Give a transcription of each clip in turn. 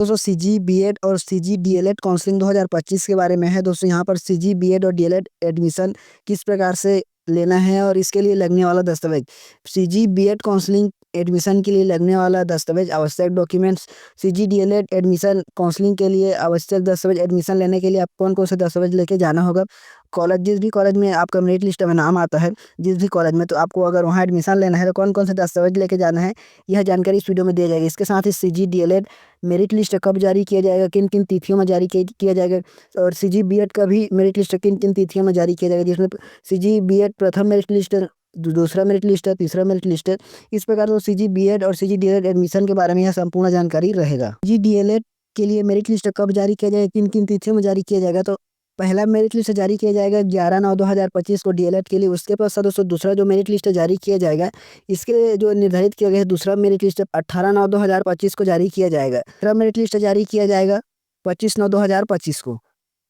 दोस्तों CG BEd और CG DElEd counselling 2025 के बारे में है। दोस्तों यहाँ पर सीजी बीएड और डीएलएड एडमिशन किस प्रकार से लेना है और इसके लिए लगने वाला दस्तावेज। सीजी बीएड काउंसलिंग एडमिशन के लिए लगने वाला दस्तावेज आवश्यक documents. CG DElEd admission counselling के लिए आवश्यक दस्तावेज। एडमिशन लेने के लिए आप कौन कौन से दस्तावेज लेके जाना होगा। कॉलेज, जिस भी कॉलेज में आपका मेरिट लिस्ट में नाम आता है, जिस भी कॉलेज में, तो आपको अगर वहाँ एडमिशन लेना है तो कौन कौन से दस्तावेज लेके जाना है, यह जानकारी इस वीडियो में दी जाएगी। इसके साथ ही सीजी डीएलएड मेरिट लिस्ट कब जारी किया जाएगा, किन किन तिथियों में जारी किया जाएगा, और सीजी बीएड का भी मेरिट लिस्ट किन किन तिथियों में जारी किया जाएगा, जिसमें सीजी बीएड प्रथम मेरिट लिस्ट, दूसरा मेरिट लिस्ट है, तीसरा मेरिट लिस्ट है। इस प्रकार तो सीजी बीएड और सीजी डीएलएड एडमिशन के बारे में यह संपूर्ण जानकारी रहेगा। सीजी डीएलएड के लिए मेरिट लिस्ट कब जारी किया जाएगा, किन किन तिथियों में जारी किया जाएगा। तो पहला मेरिट लिस्ट जारी किया जाएगा 11/9/2025 को डीएलएड के लिए। उसके पश्चात दोस्तों दूसरा जो मेरिट लिस्ट जारी किया जाएगा, इसके लिए जो निर्धारित किया गया है, दूसरा मेरिट लिस्ट 18/9/2025 को जारी किया जाएगा। तीसरा मेरिट लिस्ट जारी किया जाएगा 25/9/2025 को।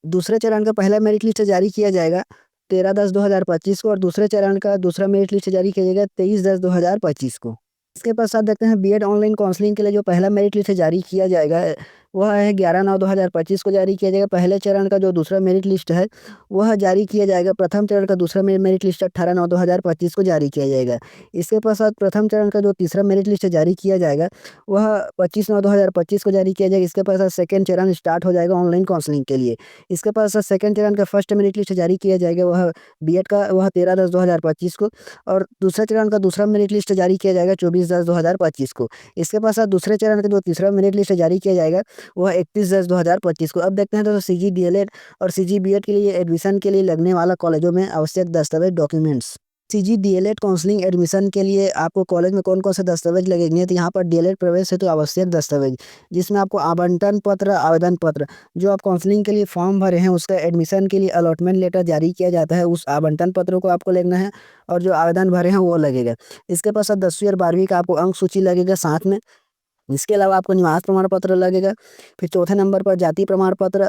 दूसरे चरण का पहला मेरिट लिस्ट जारी किया जाएगा 13/10/2025 को, और दूसरे चरण का दूसरा मेरिट लिस्ट जारी किया जाएगा 23/10/2025 को। इसके पश्चात देखते हैं बीएड ऑनलाइन काउंसलिंग के लिए जो पहला मेरिट लिस्ट जारी किया जाएगा, वह है 11/9/2025 को जारी किया जाएगा। पहले चरण का जो दूसरा मेरिट लिस्ट है, वह जारी किया जाएगा। प्रथम चरण का दूसरा मेरिट लिस्ट 18/9/2025 को जारी किया जाएगा। इसके पश्चात प्रथम चरण का जो तीसरा मेरिट लिस्ट जारी किया जाएगा, वह 25/9/2025 को जारी किया जाएगा। इसके पश्चात सेकेंड चरण स्टार्ट हो जाएगा ऑनलाइन काउंसलिंग के लिए। इसके पश्चात सेकेंड चरण का फर्स्ट मेरिट लिस्ट जारी किया जाएगा, वह बीएड का, वह 13/10/2025 को, और दूसरे चरण का दूसरा मेरिट लिस्ट जारी किया जाएगा 24/10/2025 को। इसके पश्चात दूसरे चरण का जो तीसरा मेरिट लिस्ट जारी किया जाएगा, वह 31/10/2025 को। अब देखते हैं तो सीजी डीएलएड और सीजी बीएड के लिए एडमिशन के लिए लगने वाला कॉलेजों में आवश्यक दस्तावेज documents. CG DElEd counselling admission के लिए आपको कॉलेज में कौन कौन से दस्तावेज लगेंगे, तो यहाँ पर डीएलएड प्रवेश हेतु आवश्यक दस्तावेज, जिसमें आपको आवंटन पत्र, आवेदन पत्र, जो आप काउंसलिंग के लिए फॉर्म भरे हैं उसका एडमिशन के लिए अलॉटमेंट लेटर जारी किया जाता है, उस आवंटन पत्र को आपको लेना है, और जो आवेदन भरे हैं वो लगेगा। इसके पश्चात 10वीं और 12वीं का आपको अंक सूची लगेगा साथ में। इसके अलावा आपको निवास प्रमाण पत्र लगेगा। फिर चौथे नंबर पर जाति प्रमाण पत्र,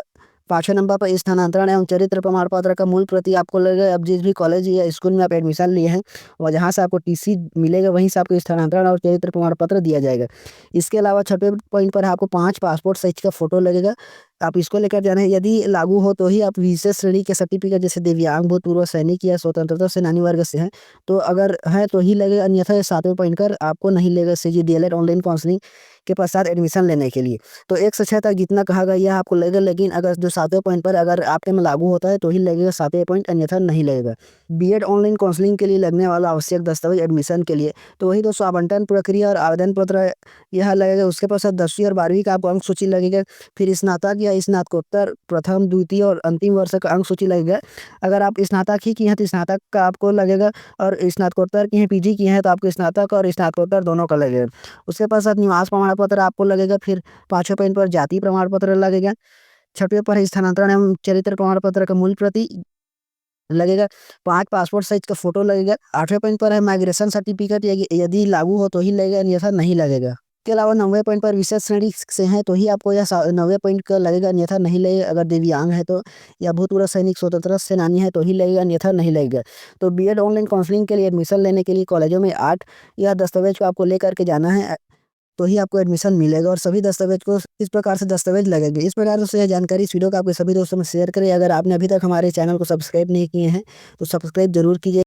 पाँचवें नंबर पर स्थानांतरण एवं चरित्र प्रमाण पत्र का मूल प्रति आपको लगेगा। अब जिस भी कॉलेज या स्कूल में आप एडमिशन लिए हैं, और जहाँ से आपको टीसी मिलेगा, वहीं से आपको स्थानांतरण और चरित्र प्रमाण पत्र दिया जाएगा। इसके अलावा छठवें पॉइंट पर आपको 5 पासपोर्ट साइज का फोटो लगेगा। आप इसको लेकर जाना है। यदि लागू हो तो ही आप विशेष श्रेणी के सर्टिफिकेट, जैसे दिव्यांग, भूतपूर्व सैनिक या स्वतंत्रता सेनानी वर्ग से हैं, तो अगर है तो ही लगेगा, अन्यथा 7वें पॉइंट पर आपको नहीं लगेगा सीजी डीएलएड ऑनलाइन काउंसलिंग के पश्चात एडमिशन लेने के लिए। तो 1 से 6 तक जितना कहा गया यह आपको लगेगा, लेकिन अगर जो 7वें पॉइंट पर अगर आपके में लागू होता है तो ही लगेगा 7वें पॉइंट, अन्यथा नहीं लगेगा। बीएड ऑनलाइन काउंसलिंग के लिए लगने वाला आवश्यक दस्तावेज एडमिशन के लिए, तो वही दोस्तों आवंटन प्रक्रिया और आवेदन पत्र यह लगेगा। उसके पश्चात 10वीं और 12वीं का आपको अंक सूची लगेगा। फिर स्नातक या स्नातकोत्तर प्रथम, द्वितीय और अंतिम वर्ष का अंक सूची लगेगा। अगर आप स्नातक ही किए हैं तो स्नातक का आपको लगेगा, और स्नातकोत्तर की हैं, पीजी किए हैं, तो आपको स्नातक और स्नातकोत्तर दोनों का लगेगा। उसके पश्चात निवास प्रमाण पत्र आपको लगेगा। फिर 5वें पॉइंट पर जाति प्रमाण पत्र लगेगा। 6वें पर है स्थानांतरण एवं चरित्र प्रमाण पत्र का मूल प्रति लगेगा। 5 पासपोर्ट साइज का फोटो लगेगा। 8वें पॉइंट पर है माइग्रेशन सर्टिफिकेट, यदि लागू हो तो ही लगेगा, अन्यथा नहीं लगेगा। इसके अलावा 9वें पॉइंट पर विशेष श्रेणी से हैं तो ही आपको यह 9वें पॉइंट का लगेगा, अन्यथा नहीं लगेगा। अगर दिव्यांग है तो, या भूतपूर्व सैनिक, स्वतंत्रता सेनानी है तो ही लगेगा, अन्यथा नहीं लगेगा। तो बीएड ऑनलाइन काउंसलिंग के लिए एडमिशन लेने के लिए कॉलेजों में 8 यह दस्तावेज को आपको लेकर के जाना है, तो ही आपको एडमिशन मिलेगा। और सभी दस्तावेज को इस प्रकार से दस्तावेज लगेंगे। इस प्रकार से यह जानकारी इस वीडियो को आपके सभी दोस्तों में शेयर करें। अगर आपने अभी तक हमारे चैनल को सब्सक्राइब नहीं किए हैं तो सब्सक्राइब जरूर कीजिए।